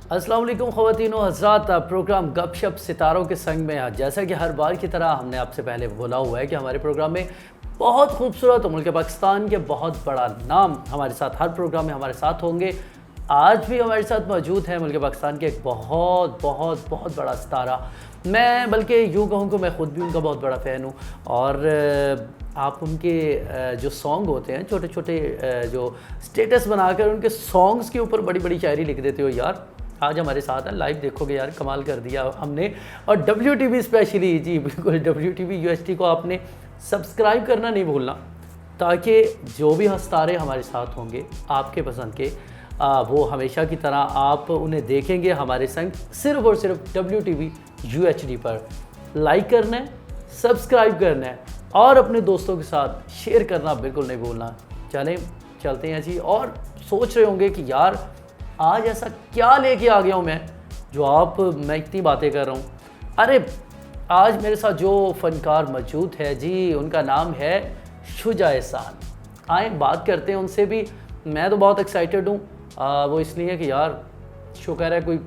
अस्सलाम वालेकुम ख़वातीन व हज़रात, प्रोग्राम गपशप सितारों के संग में। जैसा कि हर बार की तरह हमने आपसे पहले बोला हुआ है कि हमारे प्रोग्राम में बहुत खूबसूरत मुल्क पाकिस्तान के बहुत बड़ा नाम हमारे साथ हर प्रोग्राम में हमारे साथ होंगे। आज भी हमारे साथ मौजूद है मुल्क पाकिस्तान के एक बहुत बहुत बहुत बड़ा सितारा। मैं बल्कि यूँ कहूँ कि मैं ख़ुद भी उनका बहुत बड़ा फ़ैन हूँ। और आप उनके जो सॉन्ग होते हैं, छोटे छोटे जो स्टेटस बनाकर उनके सॉन्ग्स के ऊपर बड़ी बड़ी शायरी लिख देते हो यार। आज हमारे साथ है, लाइव देखोगे यार, कमाल कर दिया हमने। और WTV स्पेशली, जी बिल्कुल, WTV UHT को आपने सब्सक्राइब करना नहीं भूलना, ताकि जो भी सितारे हमारे साथ होंगे आपके पसंद के, वो हमेशा की तरह आप उन्हें देखेंगे हमारे संग सिर्फ़ और सिर्फ WTV UHD पर। लाइक करना है, सब्सक्राइब करना है और अपने दोस्तों के साथ शेयर करना बिल्कुल नहीं भूलना। चलते हैं जी। और सोच रहे होंगे कि यार आज ऐसा क्या लेके आ गया हूँ मैं इतनी बातें कर रहा हूँ। अरे आज मेरे साथ जो फ़नकार मौजूद है जी, उनका नाम है शुजा एहसान। आए बात करते हैं उनसे भी। मैं तो बहुत एक्साइटेड हूँ, वो इसलिए कि यार शुक्र है कोई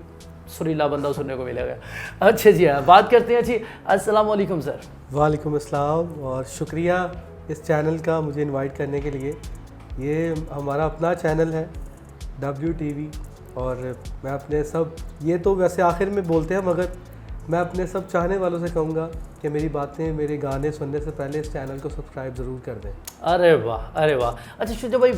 सुरीला बंदा सुनने को मिलेगा। अच्छा जी, हाँ, बात करते हैं जी। अस्सलाम वालेकुम सर। वालेकुम अस्सलाम, और शुक्रिया इस चैनल का मुझे इनवाइट करने के लिए। ये हमारा अपना चैनल है WTV, और मैं अपने सब, ये तो वैसे आखिर में बोलते हैं, मगर मैं अपने सब चाहने वालों से कहूँगा कि मेरी बातें, मेरे गाने सुनने से पहले इस चैनल को सब्सक्राइब ज़रूर कर दें। अरे वाह, अरे वाह। अच्छा शुजा भाई,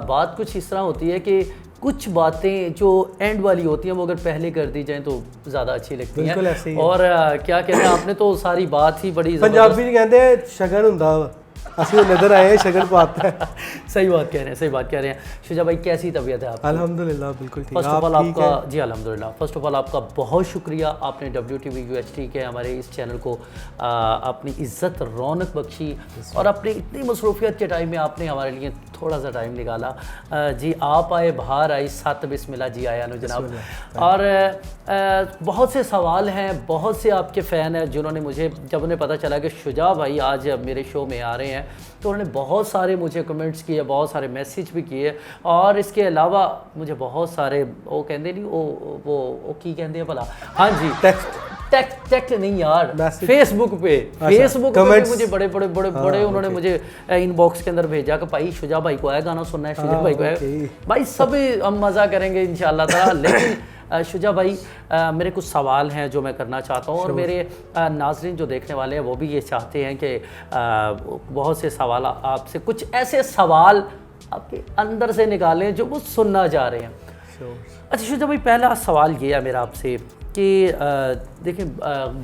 बात कुछ इस तरह होती है कि कुछ बातें जो एंड वाली होती हैं वो अगर पहले कर दी जाएं तो ज़्यादा अच्छी लगती हैं। बिल्कुल ऐसे ही है। और क्या कहते हैं, आपने तो सारी बात ही बड़ी पंजाबी कहते हैं शगन हुंदा वा, असली नज़र आए शगन पाता है। सही बात कह रहे हैं, सही बात कह रहे हैं। शुजा भाई, कैसी तबीयत है आपकी? अल्हम्दुलिल्लाह बिल्कुल ठीक। फर्स्ट ऑफ ऑल आपका, जी अल्हम्दुलिल्लाह, फर्स्ट ऑफ ऑल आपका बहुत शुक्रिया। आपने WTV UHT के हमारे इस चैनल को अपनी इज़्ज़त रौनक बख्शी, और अपनी इतनी मसरूफियत के टाइम में आपने हमारे लिए थोड़ा सा टाइम निकाला। जी आप आए, बाहर आई, सत बिस्मिल्लाह जी आया नो जनाब। और बहुत से सवाल हैं, बहुत से आपके फ़ैन हैं जिन्होंने मुझे, जब उन्हें पता चला कि शुजा भाई आज मेरे शो में आ रहे हैं, तो उन्होंने बहुत सारे मुझे कमेंट्स किए, बहुत सारे मैसेज भी किए। और इसके अलावा मुझे बहुत सारे वो कहते नहीं, वो की कहते हैं भला, हाँ जी, टेक्स्ट नहीं यार, फेसबुक पे मुझे बड़े उन्होंने मुझे इनबॉक्स के अंदर भेजा कि भाई शुजा भाई को आया गाना सुनना है, शुजा भाई को आया। भाई सब हम मज़ा करेंगे इंशाल्लाह ताला। लेकिन शुजा भाई, मेरे कुछ सवाल हैं जो मैं करना चाहता हूँ, और मेरे नाज़रीन जो देखने वाले हैं वो भी ये चाहते हैं कि बहुत से सवाल आपसे, कुछ ऐसे सवाल आपके अंदर से निकालें जो वो सुनना चाह रहे हैं। अच्छा शुजा भाई, पहला सवाल ये है मेरा आपसे कि देखिए,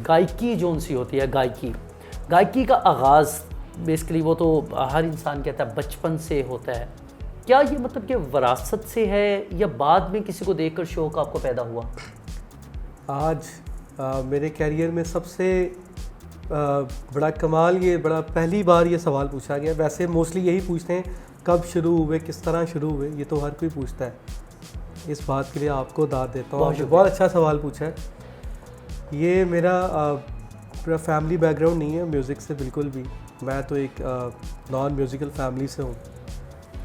गायकी जो उनसी होती है, गायकी का आगाज़ बेसिकली वो तो हर इंसान कहता है बचपन से होता है। क्या ये मतलब कि वरासत से है, या बाद में किसी को देखकर शौक़ आपको पैदा हुआ? आज मेरे कैरियर में सबसे बड़ा कमाल, ये बड़ा पहली बार ये सवाल पूछा गया। वैसे मोस्टली यही पूछते हैं कब शुरू हुए, किस तरह शुरू हुए, ये तो हर कोई पूछता है। इस बात के लिए आपको दाद देता हूँ, आपने बहुत अच्छा सवाल पूछा है। ये मेरा फैमिली बैकग्राउंड नहीं है म्यूज़िक से बिल्कुल भी। मैं तो एक नॉन म्यूज़िकल फैमिली से हूँ।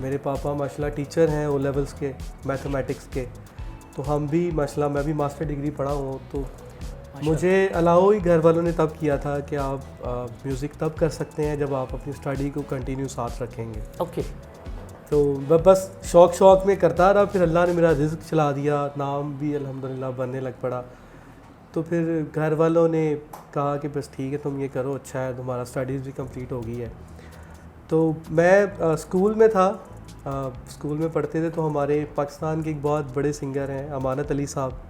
मेरे पापा माशाल्लाह टीचर हैं, O लेवल्स के, मैथमेटिक्स के। तो हम भी माशाल्लाह, मैं भी मास्टर डिग्री पढ़ा हूँ। तो मुझे अलाउ ही घर वालों ने तब किया था कि आप म्यूज़िक तब कर सकते हैं जब आप अपनी स्टडी को कंटिन्यू साथ रखेंगे। ओके। तो मैं बस शौक़ में करता रहा। फिर अल्लाह ने मेरा रिज़्क़ चला दिया, नाम भी अल्हम्दुलिल्लाह बनने लग पड़ा। तो फिर घर वालों ने कहा कि बस ठीक है, तुम ये करो, अच्छा है, तुम्हारा स्टडीज़ भी कंप्लीट हो गई है। तो मैं स्कूल में था, स्कूल में पढ़ते थे, तो हमारे पाकिस्तान के एक बहुत बड़े सिंगर हैं अमानत अली साहब।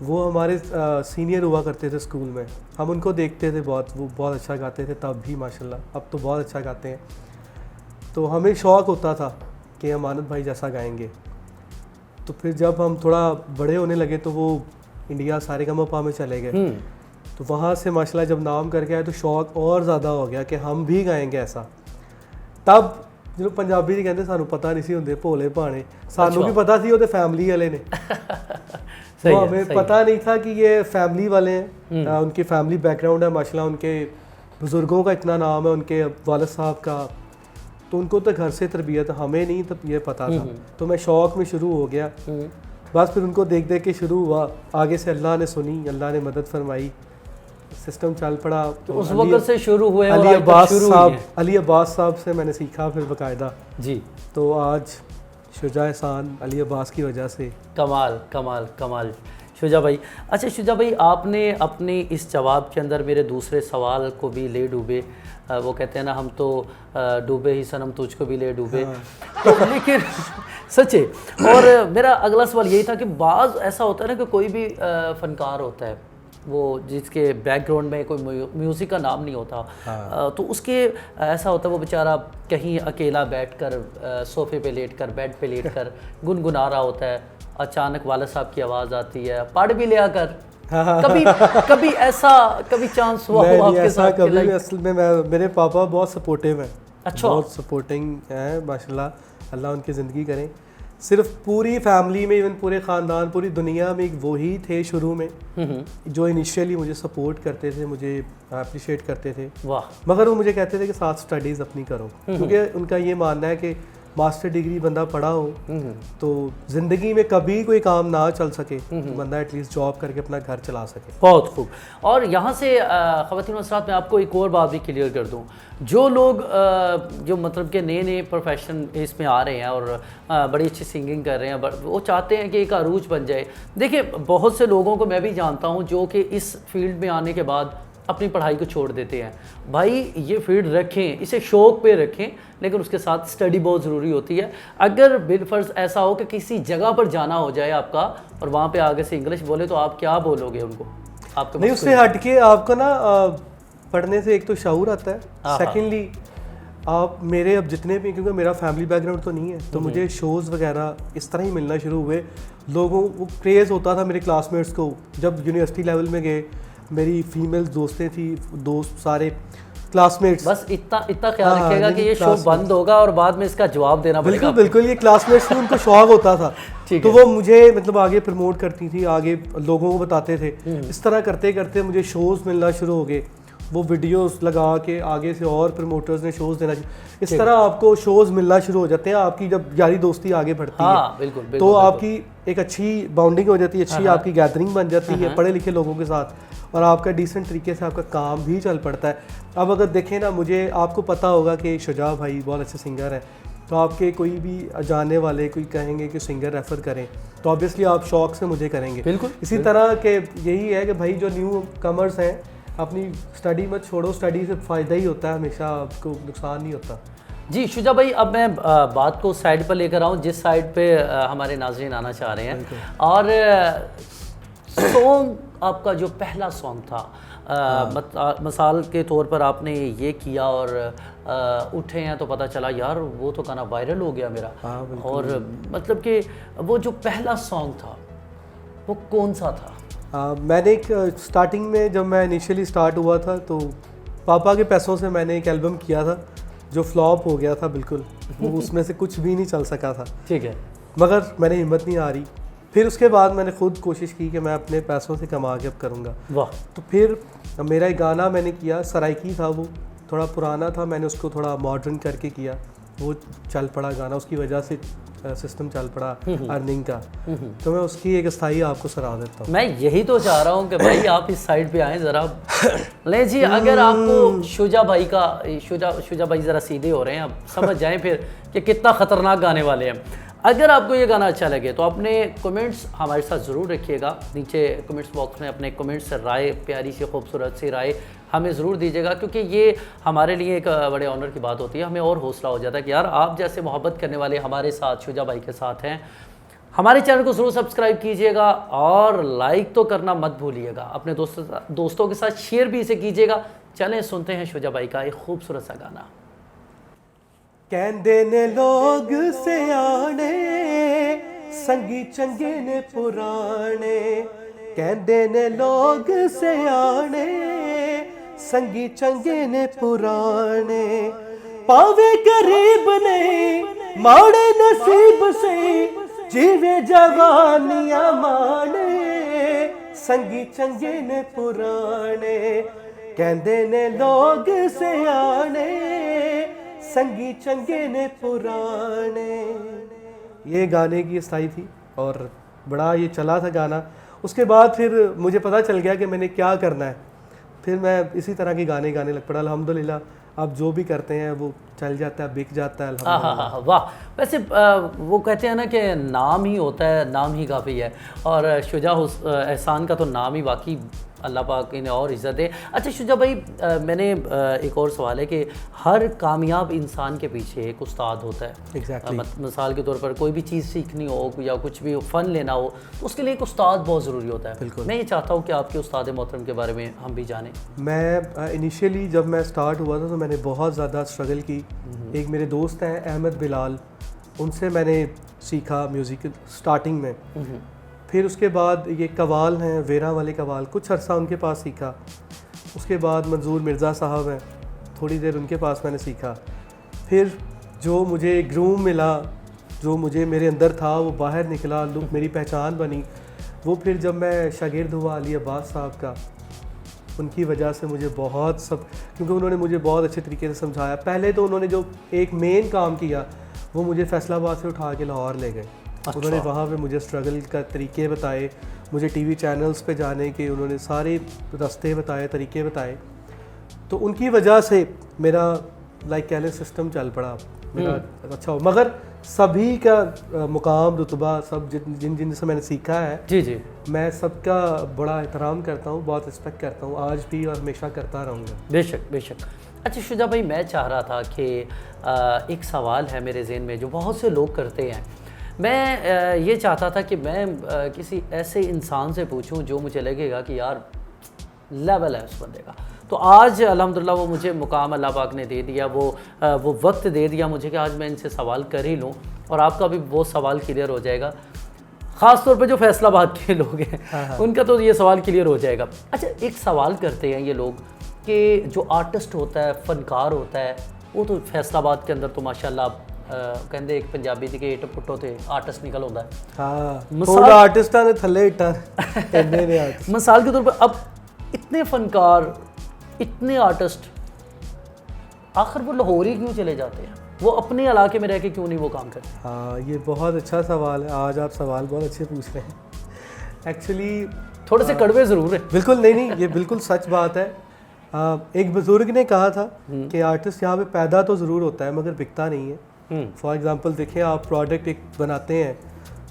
वो हमारे सीनियर हुआ करते थे स्कूल में। हम उनको देखते थे बहुत, वो बहुत अच्छा गाते थे तब भी माशाल्लाह, अब तो बहुत अच्छा गाते हैं। तो हमें शौक़ होता था कि अमानत भाई जैसा गाएंगे। तो फिर जब हम थोड़ा बड़े होने लगे तो वो इंडिया सारेगामापा में चले गए। तो वहाँ से माशाल्लाह जब नाम करके आए तो शौक़ और ज़्यादा हो गया कि हम भी गाएंगे ऐसा। तब जो पंजाबी जी कहते सानू पता नहीं सी होंदे भोले भाने, सानू भी पता सी, वो फैमिली वाले ने। तो हमें पता नहीं था कि ये फैमिली वाले हैं, उनकी फैमिली बैकग्राउंड है माशाल्लाह, उनके बुज़ुर्गों का इतना नाम है, उनके वालिद साहब का। तो उनको तो घर से तरबियत, हमें नहीं तो ये पता था। तो मैं शौक़ में शुरू हो गया। बस फिर उनको देख देख के शुरू हुआ, आगे से अल्लाह ने सुनी, अल्लाह ने मदद फरमाई, सिस्टम चल पड़ा। तो उस वक्त से शुरू हुए और अली आज तक अब्बास शुरू साहब, हुई हैं। अली अब्बास साहब से मैंने सीखा फिर बाकायदा। जी, तो आज शुजा एहसान अली अब्बास की वजह से। कमाल कमाल कमाल शुजा भाई। अच्छा शुजा भाई, आपने अपने इस जवाब के अंदर मेरे दूसरे सवाल को भी ले डूबे। वो कहते हैं ना, हम तो डूबे ही सनम तुझको भी ले डूबे। तो लेकिन सच्चे, और मेरा अगला सवाल यही था कि बाज़ ऐसा होता है ना कि कोई भी फ़नकार होता है वो जिसके बैकग्राउंड में कोई म्यूज़िक का नाम नहीं होता, तो उसके ऐसा होता है वो बेचारा कहीं अकेला बैठकर सोफ़े पे लेटकर, बेड पे लेटकर गुनगुना रहा होता है, अचानक वाला साहब की आवाज़ आती है, पढ़ भी लिया कर। कभी कभी ऐसा कभी चांस हुआ हो आपके साथ? कभी भी असल में मेरे पापा बहुत सपोर्टिव हैं। अच्छा, बहुत सपोर्टिंग है माशाल्लाह, अल्लाह उनकी ज़िंदगी करें। सिर्फ पूरी फैमिली में, इवन पूरे ख़ानदान, पूरी दुनिया में एक वही थे शुरू में जो इनिशियली मुझे सपोर्ट करते थे, मुझे अप्रिशिएट करते थे। वाह। मगर वो मुझे कहते थे कि साथ स्टडीज़ अपनी करो, क्योंकि उनका ये मानना है कि मास्टर डिग्री बंदा पढ़ा हो तो ज़िंदगी में कभी कोई काम ना चल सके तो बंदा एटलीस्ट जॉब करके अपना घर चला सके। बहुत खूब। और यहाँ से ख़वातीन व हज़रात, मैं आपको एक और बात भी क्लियर कर दूँ। जो लोग जो मतलब के नए नए प्रोफेशन इसमें आ रहे हैं और बड़ी अच्छी सिंगिंग कर रहे हैं, वो चाहते हैं कि एक अरूज बन जाए। देखिए, बहुत से लोगों को मैं भी जानता हूँ जो कि इस फील्ड में आने के बाद अपनी पढ़ाई को छोड़ देते हैं। भाई, ये फील्ड रखें, इसे शौक़ पे रखें, लेकिन उसके साथ स्टडी बहुत ज़रूरी होती है। अगर बिलफर्ज ऐसा हो कि किसी जगह पर जाना हो जाए आपका और वहाँ पे आगे से इंग्लिश बोले, तो आप क्या बोलोगे उनको? आपके नहीं, उससे हट के आपको ना पढ़ने से एक तो शऊर आता है, सेकेंडली आप मेरे अब जितने भी, क्योंकि मेरा फैमिली बैकग्राउंड तो नहीं है, तो मुझे शोज़ वगैरह इस तरह ही मिलना शुरू हुए। लोगों को क्रेज़ होता था मेरे क्लासमेट्स को, जब यूनिवर्सिटी लेवल में गए, मेरी फीमेल दोस्तें थी, दोस्त सारे क्लासमेट्स। बस इतना ख्याल रखिएगा कि ये शो बंद होगा और बाद में इसका जवाब देना पड़ेगा। बिल्कुल बिल्कुल, ये क्लासमेट्स में उनको शौक होता था तो वो मुझे मतलब आगे प्रमोट करती थी, आगे लोगों को बताते थे। इस तरह करते करते मुझे शोज़ मिलना शुरू हो गए, वो वीडियोस लगा के आगे से और प्रमोटर्स ने शोज़ देना। इस तरह आपको शोज़ मिलना शुरू हो जाते हैं, आपकी जब यारी दोस्ती आगे बढ़ती है बिल्कुल, तो बिल्कुल। आपकी एक अच्छी बाउंडिंग हो जाती है, अच्छी आपकी गैदरिंग बन जाती है पढ़े लिखे लोगों के साथ, और आपका डिसेंट तरीके से आपका काम भी चल पड़ता है। अब अगर देखें ना, मुझे आपको पता होगा कि शुजा भाई बहुत अच्छे सिंगर हैं, तो आपके कोई भी जाने वाले कोई कहेंगे कि सिंगर रेफ़र करें तो ऑब्वियसली आप शौक़ से मुझे करेंगे। बिल्कुल इसी तरह के यही है कि भाई जो न्यू कमर्स हैं, अपनी स्टडी मत छोड़ो, स्टडी से फ़ायदा ही होता है, हमेशा आपको नुकसान नहीं होता। जी शुजा भाई, अब मैं बात को साइड पर लेकर आऊँ जिस साइड पे हमारे नाज़रीन आना चाह रहे हैं। और सॉन्ग, आपका जो पहला सॉन्ग था, मिसाल के तौर पर आपने ये किया और उठे हैं तो पता चला यार वो तो गाना वायरल हो गया मेरा। और मतलब कि वो जो पहला सॉन्ग था वो कौन सा था? मैंने एक स्टार्टिंग में जब मैं इनिशियली स्टार्ट हुआ था तो पापा के पैसों से मैंने एक एल्बम किया था जो फ्लॉप हो गया था बिल्कुल, वो उसमें से कुछ भी नहीं चल सका था। ठीक है। मगर मैंने हिम्मत नहीं आ रही, फिर उसके बाद मैंने खुद कोशिश की कि मैं अपने पैसों से कमा के अब करूँगा। वाह। तो फिर मेरा एक गाना मैंने किया, सराइकी था, वो थोड़ा पुराना था, मैंने उसको थोड़ा मॉडर्न करके किया, वो चल पड़ा गाना, उसकी वजह से सिस्टम चल पड़ा अर्निंग का। तो मैं उसकी एक स्थाई आपको सराह देता हूँ। मैं यही तो चाह रहा हूँ कि भाई आप इस साइड पे आएँ ज़रा। ले जी, अगर आपको शुजा भाई का शुजा भाई ज़रा सीधे हो रहे हैं, आप समझ जाएं फिर कि कितना ख़तरनाक गाने वाले हैं। अगर आपको ये गाना अच्छा लगे तो अपने कमेंट्स हमारे साथ ज़रूर रखिएगा, नीचे कमेंट्स बॉक्स में अपने कमेंट्स से राय, प्यारी सी खूबसूरत सी राय हमें ज़रूर दीजिएगा, क्योंकि ये हमारे लिए एक बड़े ऑनर की बात होती है। हमें और हौसला हो जाता है कि यार आप जैसे मोहब्बत करने वाले हमारे साथ शुजा भाई के साथ हैं। हमारे चैनल को ज़रूर सब्सक्राइब कीजिएगा और लाइक तो करना मत भूलिएगा, अपने दोस्तों के साथ शेयर भी इसे कीजिएगा। चलें सुनते हैं शुजा भाई का एक खूबसूरत सा गाना। कहंदे ने लोग सियाने, संगी चंगे ने पुराने, कहंदे ने लोग सियाने, संगी चंगे ने पुराने, पावे गरीब ने माड़े नसीब से, जीवे जवानियां माने, संगी चंगे ने पुराने, कहंदे ने लोग सियाने, संगी चंगे ने पुराने। ये गाने की स्थाई थी और बड़ा ये चला था गाना। उसके बाद फिर मुझे पता चल गया कि मैंने क्या करना है, फिर मैं इसी तरह के गाने गाने लग पड़ा। अल्हम्दुलिल्लाह अब जो भी करते हैं वो चल जाता है, बिक जाता है अल्हम्दुलिल्लाह। हाँ, वाह। वैसे वो कहते हैं ना कि नाम ही होता है, नाम ही काफ़ी है, और शुजा एहसान का तो नाम ही वाकई अल्लाह पाक इन्हें और इज़्ज़त दे। अच्छा शुजा भाई, मैंने एक और सवाल है कि हर कामयाब इंसान के पीछे एक उस्ताद होता है। एग्जैक्टली। मिसाल के तौर पर कोई भी चीज़ सीखनी हो या कुछ भी फ़न लेना हो तो उसके लिए एक उस्ताद बहुत ज़रूरी होता है। बिल्कुल। मैं ये चाहता हूँ कि आपके उस्ताद मोहतरम के बारे में हम भी जानें। मैं इनिशियली जब मैं स्टार्ट हुआ था तो मैंने बहुत ज़्यादा स्ट्रगल की। एक मेरे दोस्त हैं अहमद बिलाल, उनसे मैंने सीखा म्यूज़िक स्टार्टिंग में। फिर उसके बाद ये कवाल हैं, वेरा वाले कवाल, कुछ अर्सा उनके पास सीखा। उसके बाद मंजूर मिर्ज़ा साहब हैं, थोड़ी देर उनके पास मैंने सीखा। फिर जो मुझे ग्रूम मिला, जो मुझे मेरे अंदर था वो बाहर निकला, लुक मेरी पहचान बनी, वो फिर जब मैं शागिर्द हुआ अली अब्बास साहब का, उनकी वजह से मुझे बहुत सब, क्योंकि उन्होंने मुझे बहुत अच्छे तरीके से समझाया। पहले तो उन्होंने जो एक मेन काम किया वो मुझे फैसलाबाद से उठा के लाहौर ले गए। अच्छा। उन्होंने वहाँ पे मुझे स्ट्रगल का तरीके बताए, मुझे टीवी चैनल्स पे जाने के उन्होंने सारे रास्ते बताए, तरीके बताए। तो उनकी वजह से मेरा लाइक कह लें सिस्टम चल पड़ा मेरा अच्छा हो। मगर सभी का मुकाम रुतबा सब जिन जिन से मैंने सीखा है, जी जी, मैं सबका बड़ा एहतराम करता हूँ, बहुत रिस्पेक्ट करता हूँ, आज भी और हमेशा करता रहूँगा। बेशक बेशक। अच्छा शुजा भाई, मैं चाह रहा था कि एक सवाल है मेरे ज़हन में जो बहुत से लोग करते हैं। मैं ये चाहता था कि मैं किसी ऐसे इंसान से पूछूं जो मुझे लगेगा कि यार लेवल है उस बंदे का। तो आज अल्हम्दुलिल्लाह वो मुझे मुकाम अल्लाह पाक ने दे दिया, वो वक्त दे दिया मुझे कि आज मैं इनसे सवाल कर ही लूँ और आपका भी वो सवाल क्लियर हो जाएगा। ख़ास तौर पे जो फैसलाबाद के लोग हैं उनका तो ये सवाल क्लियर हो जाएगा। अच्छा, एक सवाल करते हैं ये लोग कि जो आर्टिस्ट होता है, फ़नकार होता है, वो तो फैसलाबाद के अंदर तो माशाल्लाह कहते एक पंजाबी दी के इट पुट्टो थे आर्टिस्ट निकल होता है। हाँ, थोड़ा आर्टिस्टां ने थल्ले इट्टा इन्ने ने आर्टिस्ट। मिसाल के तौर पर अब इतने फनकार, इतने आर्टिस्ट, आखिर वो लाहौर ही क्यों चले जाते हैं? वो अपने इलाके में रह के क्यों नहीं वो काम करते? हाँ, ये बहुत अच्छा सवाल है। आज आप सवाल बहुत अच्छे पूछ रहे हैं। एक्चुअली थोड़े से कड़वे ज़रूर है। बिल्कुल नहीं, ये बिल्कुल सच बात है। एक बुजुर्ग ने कहा था कि आर्टिस्ट यहाँ पे पैदा तो ज़रूर होता है मगर बिकता नहीं है। फॉर एग्ज़ाम्पल देखें, आप प्रोडक्ट एक बनाते हैं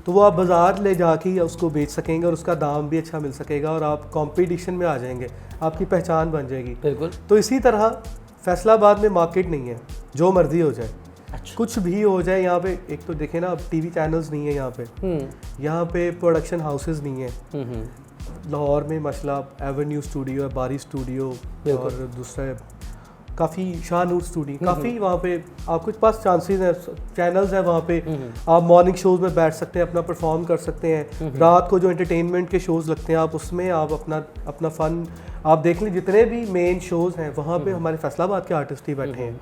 तो वो आप बाज़ार ले जाके उसको बेच सकेंगे और उसका दाम भी अच्छा मिल सकेगा और आप कंपटीशन में आ जाएंगे, आपकी पहचान बन जाएगी। बिल्कुल। तो इसी तरह फैसलाबाद में मार्केट नहीं है, जो मर्जी हो जाए। अच्छा। कुछ भी हो जाए यहाँ पे। एक तो देखें ना, अब टीवी चैनल्स नहीं है यहाँ पे प्रोडक्शन हाउसेस नहीं है। लाहौर में माशाल्लाह एवेन्यू स्टूडियो है, बारी स्टूडियो, और दूसरा काफ़ी शाहनूर स्टूडियो, काफ़ी वहाँ पे आपके पास चांसेस हैं, चैनल्स हैं वहाँ पे। आप मॉर्निंग शोज़ में बैठ सकते हैं, अपना परफॉर्म कर सकते हैं। रात को जो एंटरटेनमेंट के शोज़ लगते हैं आप उसमें आप अपना फ़न आप देख लें। जितने भी मेन शोज़ हैं वहाँ पे हमारे फैसलाबाद के आर्टिस्ट ही बैठे हैं।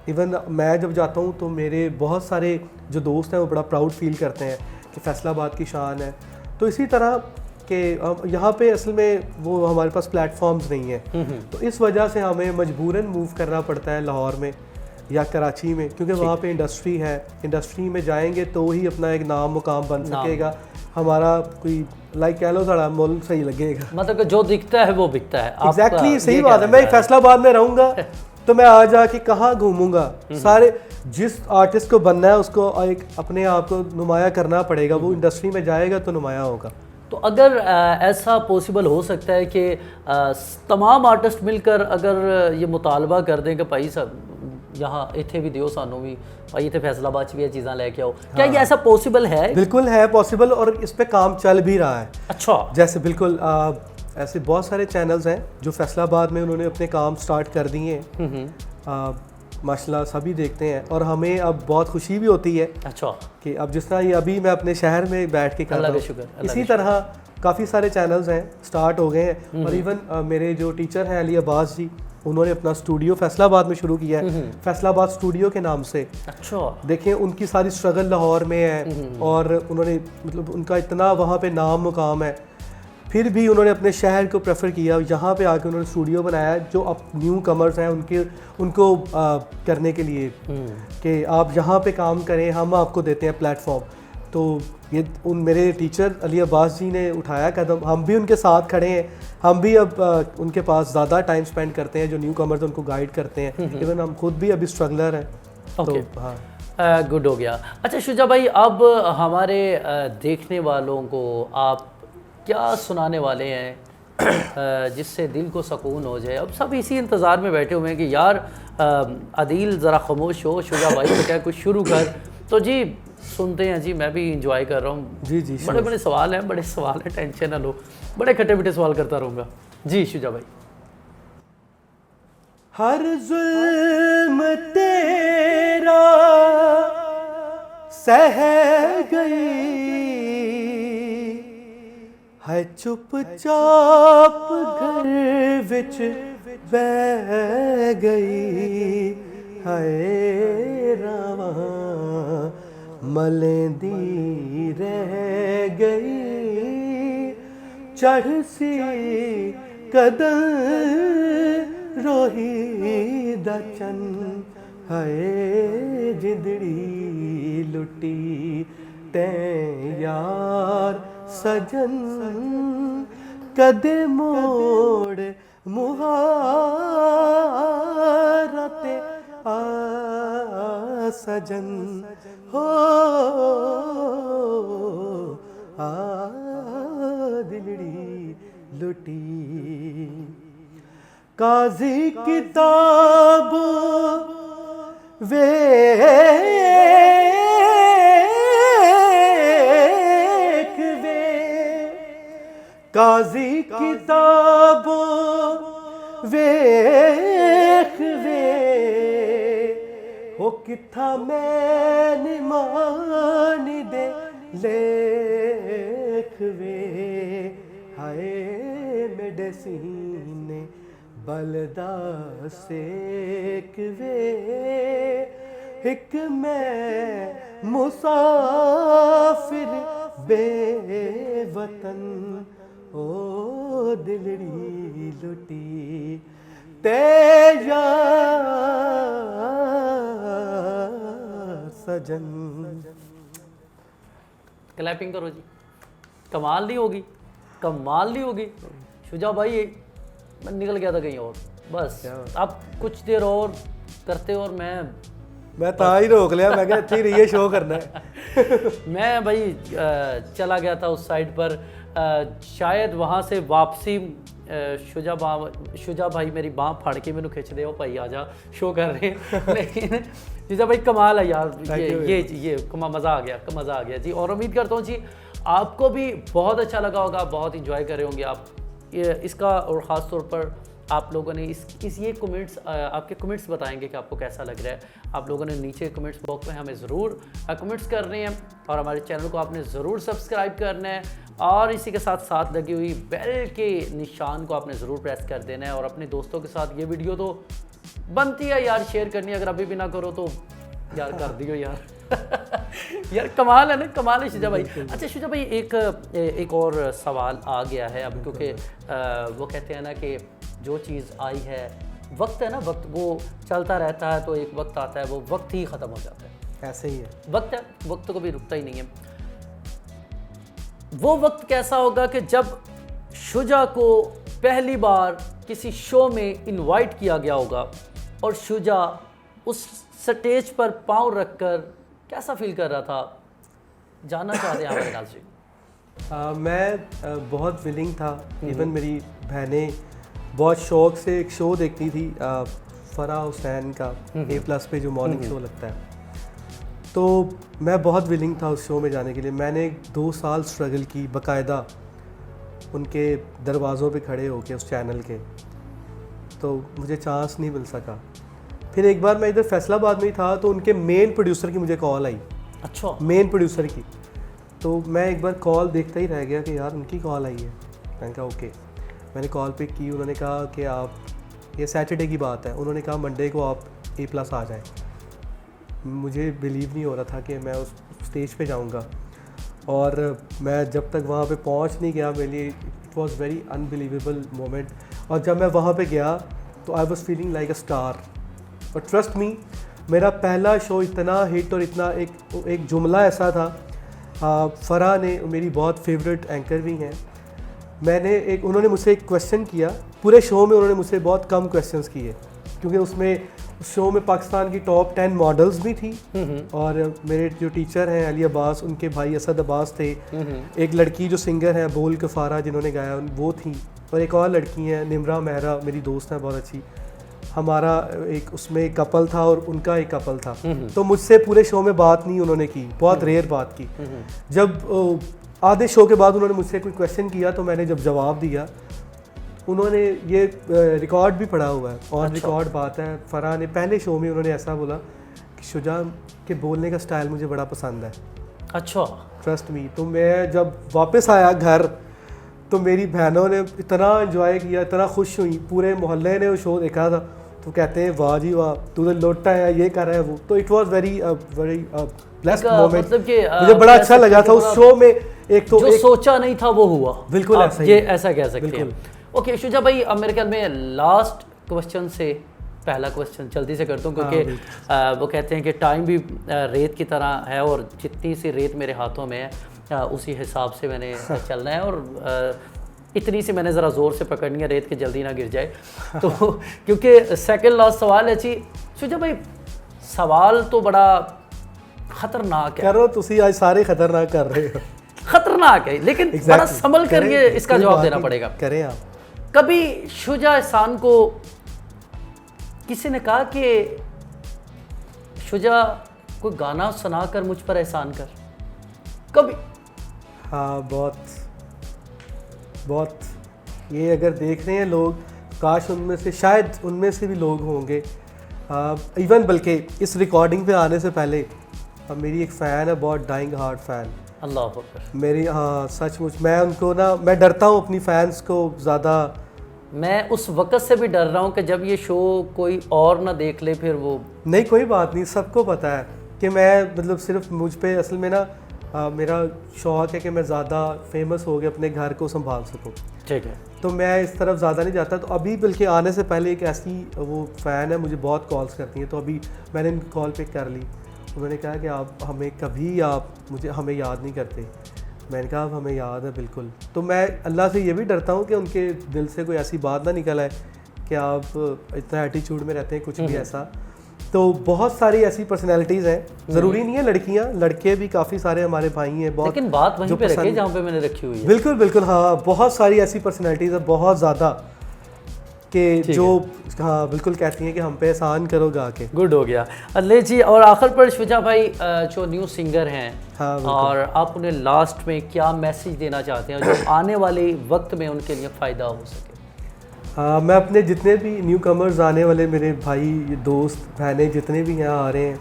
इवन मैं जब जाता हूँ तो मेरे बहुत सारे जो दोस्त हैं वो बड़ा प्राउड फील करते हैं कि फैसलाबाद की शान है। तो इसी तरह कि यहाँ पे असल में वो हमारे पास प्लेटफॉर्म्स नहीं है, तो इस वजह से हमें मजबूरन मूव करना पड़ता है लाहौर में या कराची में, क्योंकि वहाँ पे इंडस्ट्री है। इंडस्ट्री में जाएंगे तो ही अपना एक नाम मुकाम बन सकेगा, हमारा कोई लाइक कह लो सारा मोल सही लगेगा। मतलब कि जो दिखता है वो बिकता है। एग्जैक्टली, सही बात है। मैं फैसलाबाद में रहूँगा तो मैं आ जाके कहाँ घूमूंगा? सारे जिस आर्टिस्ट को बनना है उसको एक अपने आप को नुमाया करना पड़ेगा। वो इंडस्ट्री में जाएगा तो नुमाया होगा। तो अगर ऐसा पॉसिबल हो सकता है कि तमाम आर्टिस्ट मिलकर अगर ये मुतालबा कर दें कि भाई साहब यहाँ इतने भी दियो सानू भी, भाई इतने फैसलाबाद भी ये चीज़ें लेके आओ, क्या ये ऐसा पॉसिबल है? बिल्कुल है पॉसिबल, और इस पे काम चल भी रहा है। अच्छा। जैसे बिल्कुल ऐसे बहुत सारे चैनल्स हैं जो फैसलाबाद में उन्होंने अपने काम स्टार्ट कर दिए हैं। माशाल्लाह सभी देखते हैं और हमें अब बहुत खुशी भी होती है। अच्छा। कि अब जिस तरह ये अभी मैं अपने शहर में बैठ के कर रहा हूँ, इसी तरह काफ़ी सारे चैनल्स हैं स्टार्ट हो गए हैं। और इवन मेरे जो टीचर हैं अली अब्बास जी, उन्होंने अपना स्टूडियो फैसलाबाद में शुरू किया है, फैसलाबाद स्टूडियो के नाम से। अच्छा। देखें उनकी सारी स्ट्रगल लाहौर में है और उन्होंने मतलब उनका इतना वहाँ पे नाम मुकाम है, फिर भी उन्होंने अपने शहर को प्रेफर किया, यहाँ पे आके उन्होंने स्टूडियो बनाया जो अब न्यू कमर्स हैं उनको करने के लिए कि आप यहाँ पे काम करें, हम आपको देते हैं प्लेटफॉर्म। तो ये उन मेरे टीचर अली अब्बास जी ने उठाया कदम, हम भी उनके साथ खड़े हैं, हम भी अब उनके पास ज़्यादा टाइम स्पेंड करते हैं, जो न्यू कमर्स उनको गाइड करते हैं, इवन हम खुद भी अभी स्ट्रगलर हैं। ओके, तो हाँ, गुड हो गया। अच्छा शुजा भाई, अब हमारे देखने वालों को आप क्या सुनाने वाले हैं जिससे दिल को सुकून हो जाए? अब सब इसी इंतज़ार में बैठे हुए हैं कि यार अदील ज़रा खामोश हो, शुजा भाई तो क्या कुछ शुरू कर। तो जी सुनते हैं जी, मैं भी इंजॉय कर रहा हूँ। जी जी, बड़े बड़े सवाल हैं, बड़े सवाल हैं, टेंशन ना लो, बड़े खट्टे मीठे सवाल करता रहूँगा। जी शुजा भाई। हर जुल्म तेरा सह गई है, चुपचाप घर विच बह गई है, रावा मलेंदी रह गई, चढ़ सी कदम रोही दा चन है, जिंदड़ी लुटी ते यार सजन, कदे मोड़ मुहारते आ सजन हो, आ दिलड़ी लुटी। काजी किताब वेख वे, काजी किताब वेख वे, हो किथा मैंने मान दे लेख वे, हाय मेरे सीने बलदा सेक वे, एक मैं मुसाफिर बेवतन, ओ दिलड़ी लुटी ते यार सजन। क्लैपिंग करो जी, कमाल नहीं होगी, कमाल नहीं होगी शुजा भाई। मैं निकल गया था कहीं और, बस आप कुछ देर और करते और मैं ता ही रोक लिया, मैं क्या ये शो करना है। मैं भाई चला गया था उस साइड पर, शायद वहाँ से वापसी शुजा भाई मेरी बाँह फाड़ के मैंने खिंच दे, ओ भाई आजा शो कर रहे हैं। लेकिन शुजा भाई कमाल है यार, ये मज़ा आ गया, मज़ा आ गया जी। और उम्मीद करता हूँ जी आपको भी बहुत अच्छा लगा होगा, बहुत इंजॉय कर रहे होंगे आप इसका, और ख़ास तौर पर आप लोगों ने इस ये कमेंट्स, आपके कमेंट्स बताएंगे कि आपको कैसा लग रहा है। आप लोगों ने नीचे कमेंट्स बॉक्स में हमें ज़रूर कमेंट्स करने हैं, और हमारे चैनल को आपने ज़रूर सब्सक्राइब करना है, और इसी के साथ साथ लगी हुई बेल के निशान को आपने ज़रूर प्रेस कर देना है। और अपने दोस्तों के साथ ये वीडियो तो बनती है यार शेयर करनी, अगर अभी भी ना करो तो यार कर दियो यार। यार कमाल है ना, कमाल है शुजा भाई। अच्छा शुजा भाई, एक और सवाल आ गया है अब, क्योंकि वो कहते हैं ना कि जो चीज़ आई है, वक्त है ना, वक्त वो चलता रहता है, तो एक वक्त आता है वो वक्त ही ख़त्म हो जाता है। ऐसे ही है, वक्त है, वक्त को भी रुकता ही नहीं है। वो वक्त कैसा होगा कि जब शुजा को पहली बार किसी शो में इनवाइट किया गया होगा, और शुजा उस स्टेज पर पाँव रखकर कैसा फील कर रहा था, जानना चाहते हैं हमारे नाज़रीन। मैं बहुत विलिंग था। इवन मेरी बहनें बहुत शौक से एक शो देखती थी, फराह हुसैन का A+ पे जो मॉर्निंग शो लगता है, तो मैं बहुत विलिंग था उस शो में जाने के लिए। मैंने 2 साल स्ट्रगल की बाकायदा उनके दरवाज़ों पे खड़े होके उस चैनल के, तो मुझे चांस नहीं मिल सका। फिर एक बार मैं इधर फैसलाबाद में ही था, तो उनके मेन प्रोड्यूसर की मुझे कॉल आई। अच्छा, मेन प्रोड्यूसर की, तो मैं एक बार कॉल देखता ही रह गया कि यार उनकी कॉल आई है। मैंने कहा ओके, मैंने कॉल पिक की। उन्होंने कहा कि आप, ये सैटरडे की बात है, उन्होंने कहा मंडे को आप A+ आ जाएं। मुझे बिलीव नहीं हो रहा था कि मैं उस स्टेज पे जाऊंगा, और मैं जब तक वहाँ पे पहुँच नहीं गया, मेरे लिए it was very unbelievable moment. और जब मैं वहाँ पे गया तो I was feeling like a star. और ट्रस्ट मी, मेरा पहला शो इतना हिट, और इतना एक जुमला ऐसा था फ़रा ने मेरी बहुत फेवरेट एंकर भी हैं। उन्होंने मुझसे एक क्वेश्चन किया, पूरे शो में उन्होंने मुझसे बहुत कम क्वेश्चंस किए, क्योंकि उस शो में पाकिस्तान की टॉप 10 मॉडल्स भी थी, और मेरे जो टीचर हैं अली अब्बास, उनके भाई असद अब्बास थे, एक लड़की जो सिंगर है बोल कफ़ारा जिन्होंने गाया वो थी, और एक और लड़की है निमरा मेहरा, मेरी दोस्त है बहुत अच्छी। हमारा एक उसमें एक कपल था और उनका एक कपल था। तो मुझसे पूरे शो में बात नहीं उन्होंने की, बहुत रेयर बात की। जब आधे शो के बाद उन्होंने मुझसे कोई क्वेश्चन किया तो मैंने जब जवाब दिया, उन्होंने ये रिकॉर्ड भी पढ़ा हुआ है, और रिकॉर्ड बात है, फ़रा ने पहले शो में उन्होंने ऐसा बोला कि शुजा के बोलने का स्टाइल मुझे बड़ा पसंद है। अच्छा, ट्रस्ट मी। तो मैं जब वापस आया घर तो मेरी बहनों ने इतना एंजॉय किया, इतना खुश हुई, पूरे मोहल्ले ने वो शो देखा था, तो कहते हैं वाह जी वाह, तू तो लोटा है, ये कर रहा है वो। तो it was very blessed moment, मतलब कि मुझे बड़ा अच्छा लगा था उस शो में। एक तो जो सोचा नहीं था वो हुआ, बिल्कुल ऐसा ही, ये ऐसा कह सकते हैं। ओके शुजा भाई, अब मेरे ख्याल में लास्ट क्वेश्चन से पहला क्वेश्चन जल्दी से करता हूँ, क्योंकि वो कहते हैं कि टाइम भी रेत की तरह है, और जितनी सी रेत मेरे हाथों में है उसी हिसाब से मैंने चलना है, और इतनी सी मैंने ज़रा ज़ोर से पकड़नी है रेत के, जल्दी ना गिर जाए। तो क्योंकि सेकंड लास्ट सवाल है जी शुजा भाई, सवाल तो बड़ा खतरनाक है। करो तुसी आज सारे खतरनाक कर रहे हो। खतरनाक है, लेकिन बड़ा संभल कर ये इसका जवाब देना पड़ेगा। करें आप। कभी शुजा एहसान को किसी ने कहा कि शुजा कोई गाना सुनाकर मुझ पर एहसान कर, कभी? हाँ, बहुत बहुत। ये अगर देख रहे हैं लोग, काश उनमें से, शायद उनमें से भी लोग होंगे। इवन बल्कि इस रिकॉर्डिंग पे आने से पहले मेरी एक फ़ैन है, बहुत डाइंग हार्ट फ़ैन। अल्लाह अकबर। मेरी, हाँ सचमुच, मैं उनको ना, मैं डरता हूँ अपनी फैंस को ज़्यादा। मैं उस वक़्त से भी डर रहा हूँ कि जब ये शो कोई और ना देख ले, फिर वो। नहीं, कोई बात नहीं, सबको पता है कि मैं, मतलब सिर्फ मुझ पे असल में ना मेरा शौक़ है कि मैं ज़्यादा फेमस हो गया अपने घर को संभाल सकूं। ठीक है, तो मैं इस तरफ ज़्यादा नहीं जाता। तो अभी बल्कि आने से पहले एक ऐसी वो फ़ैन है, मुझे बहुत कॉल्स करती हैं, तो अभी मैंने इनकी कॉल पिक कर ली। उन्होंने कहा कि आप हमें याद नहीं करते। मैंने कहा आप हमें याद है बिल्कुल। तो मैं अल्लाह से ये भी डरता हूँ कि उनके दिल से कोई ऐसी बात ना निकल आए कि आप इतना एटीट्यूड में रहते हैं, कुछ भी ऐसा। तो बहुत सारी ऐसी पर्सनैलिटीज़ हैं, ज़रूरी नहीं है लड़कियां, लड़के भी काफ़ी सारे हमारे भाई हैं। बहुत, लेकिन बात वहीं पे रखिए जहाँ पे मैंने रखी हुई है। बिल्कुल बिल्कुल, हाँ, बहुत सारी ऐसी पर्सनैलिटीज़ हैं, बहुत ज़्यादा, कि जो हाँ बिल्कुल कहती हैं कि हम पे एहसान करो गा के। गुड हो गया अल्ले जी। और आखिर पर शुजा भाई, जो न्यू सिंगर हैं, हाँ, और आप उन्हें लास्ट में क्या मैसेज देना चाहते हैं जो आने वाले वक्त में उनके लिए फ़ायदा हो सके? हाँ, मैं अपने जितने भी न्यू कमर्स आने वाले मेरे भाई, दोस्त, बहनें जितने भी यहाँ आ रहे हैं,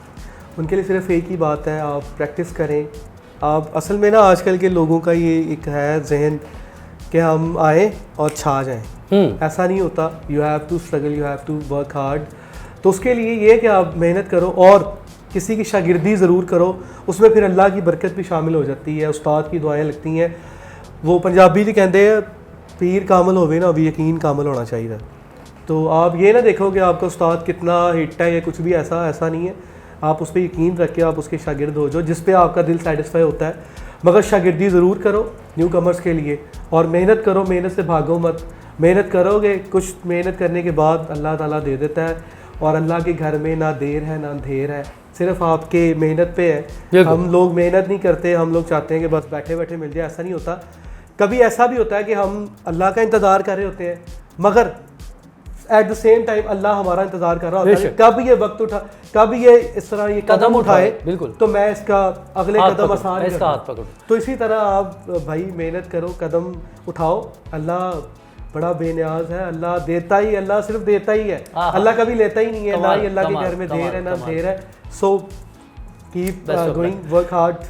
उनके लिए सिर्फ एक ही बात है, आप प्रैक्टिस करें। आप असल में ना आजकल के लोगों का ये एक है जहन कि हम आएँ और छा जाएँ। ऐसा नहीं होता। You have to struggle, you have to work hard. तो उसके लिए ये है कि आप मेहनत करो और किसी की शागिर्दी ज़रूर करो, उसमें फिर अल्लाह की बरकत भी शामिल हो जाती है, उस्ताद की दुआएं लगती हैं। वो पंजाबी जी कहते हैं पीर कामल होवे ना, अभी यकीन कामल होना चाहिए। तो आप ये ना देखो कि आपका उस्ताद कितना हिट है या कुछ भी, ऐसा नहीं है। आप उस पर यकीन रख के आप उसके शागिर्द हो जाओ, जिस पे आपका दिल सेटिस्फाई होता है। मगर शागिर्दी ज़रूर करो न्यू कमर्स के लिए, और मेहनत करो, मेहनत से भागो मत। मेहनत करोगे, कुछ मेहनत करने के बाद अल्लाह ताला दे देता है, और अल्लाह के घर में ना देर है ना अंधेर है, सिर्फ आपके मेहनत पे है। हम लोग मेहनत नहीं करते, हम लोग चाहते हैं कि बस बैठे बैठे मिल जाए, ऐसा नहीं होता। कभी ऐसा भी होता है कि हम अल्लाह का इंतज़ार कर रहे होते हैं, मगर एट द सेम टाइम अल्लाह हमारा इंतज़ार कर रहा होता है कब ये वक्त उठा, कब ये इस तरह ये कदम उठाए, बिल्कुल, तो मैं इसका अगले कदम आसान इसका हाथ पकड़ूं। तो इसी तरह आप भाई मेहनत करो, कदम उठाओ। अल्लाह बड़ा बेनियाज है, अल्लाह देता ही, अल्लाह सिर्फ देता ही है, अल्लाह कभी लेता ही नहीं है। ना ही अल्लाह के घर में देर है ना देर है। So keep going, work hard.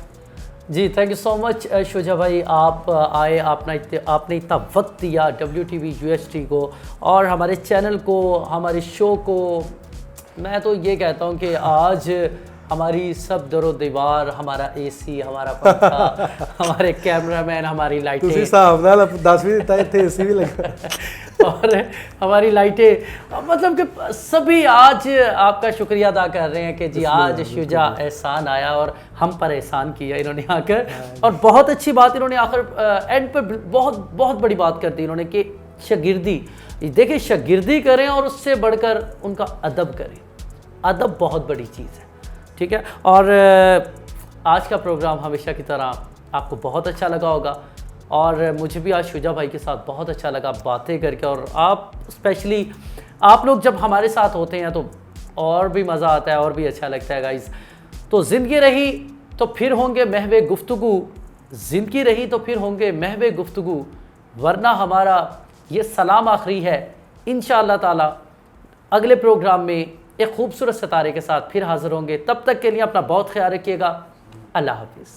जी, thank you so much Shuja भाई, आप आए, आपने इतना वक्त दिया WTV UHT को और हमारे चैनल को, हमारे शो को। मैं तो ये कहता हूँ कि आज हमारी सब दरो दीवार, हमारा AC, हमारा पंखा, हमारे कैमरामैन, हमारी लाइटें, तुसी साहब नाल 10 भी दिता इत्थे AC भी लगा और हमारी लाइटें, मतलब कि सभी आज आपका शुक्रिया अदा कर रहे हैं कि जी आज शुजा एहसान आया और हम पर एहसान किया इन्होंने आकर। और बहुत अच्छी बात इन्होंने आखिर एंड पर बहुत बहुत बड़ी बात कर दी इन्होंने कि शागिर्दी, देखिए शागिर्दी करें और उससे बढ़कर उनका अदब करें। अदब बहुत बड़ी चीज़ है, ठीक है। और आज का प्रोग्राम हमेशा की तरह आपको बहुत अच्छा लगा होगा और मुझे भी आज शुजा भाई के साथ बहुत अच्छा लगा बातें करके। और आप स्पेशली आप लोग जब हमारे साथ होते हैं तो और भी मज़ा आता है और भी अच्छा लगता है गाइस। तो ज़िंदगी रही तो फिर होंगे महवे गुफ्तगू, ज़िंदगी रही तो फिर होंगे महवे गुफ्तगू, वरना हमारा ये सलाम आखिरी है। इंशाअल्लाह ताला अगले प्रोग्राम में एक खूबसूरत सितारे के साथ फिर हाज़िर होंगे। तब तक के लिए अपना बहुत ख्याल रखिएगा। अल्लाह हाफिज़।